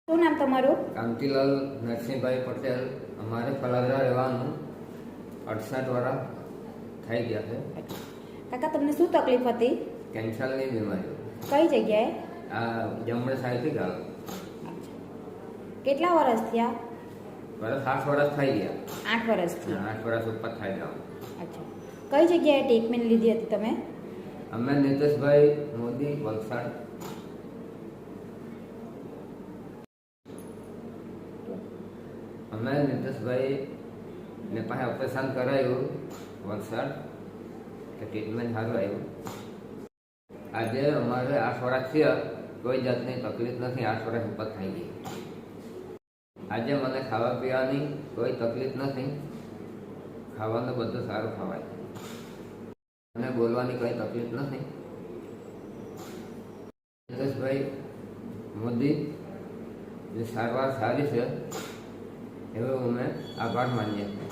શું નામ તમારું? કાંતિલાલ નરસિંહભાઈ પટેલ. અમારે ફલાદરા રહેવાનું 68 વર્ષ થઈ ગયા છે. કાકા, તમને શું તકલીફ હતી? કેન્સરની બીમારી. કઈ જગ્યાએ? આ જમણે સાઈડથી ગાળ. કેટલા વર્ષ થયા? વર્ષ 8 વર્ષ થઈ ગયા. 8 વર્ષથી. 8 વર્ષ ઉપર થઈ ગયા. અચ્છા, કઈ જગ્યાએ ટ્રીટમેન્ટ લીધી હતી તમે? અમે નીતેશભાઈ મોદી, વલસાડ. અમે નીતેશભાઈ ને પાસે ઓપરેશન કરાયું વલસાડ, તો ટ્રીટમેન્ટ સારું આવ્યું. આજે અમારે 8 વર્ષ થયા, કોઈ જાતની તકલીફ નથી. 8 વર્ષ ઉપર થઈ ગઈ. આજે મને ખાવા પીવાની કોઈ તકલીફ નથી. ખાવાનું બધું સારું ખવાય અને બોલવાની કોઈ તકલીફ નથી. નીતેશભાઈ મોદી જે સારવાર સારી છે એવો અમે આભાર માનીએ છીએ.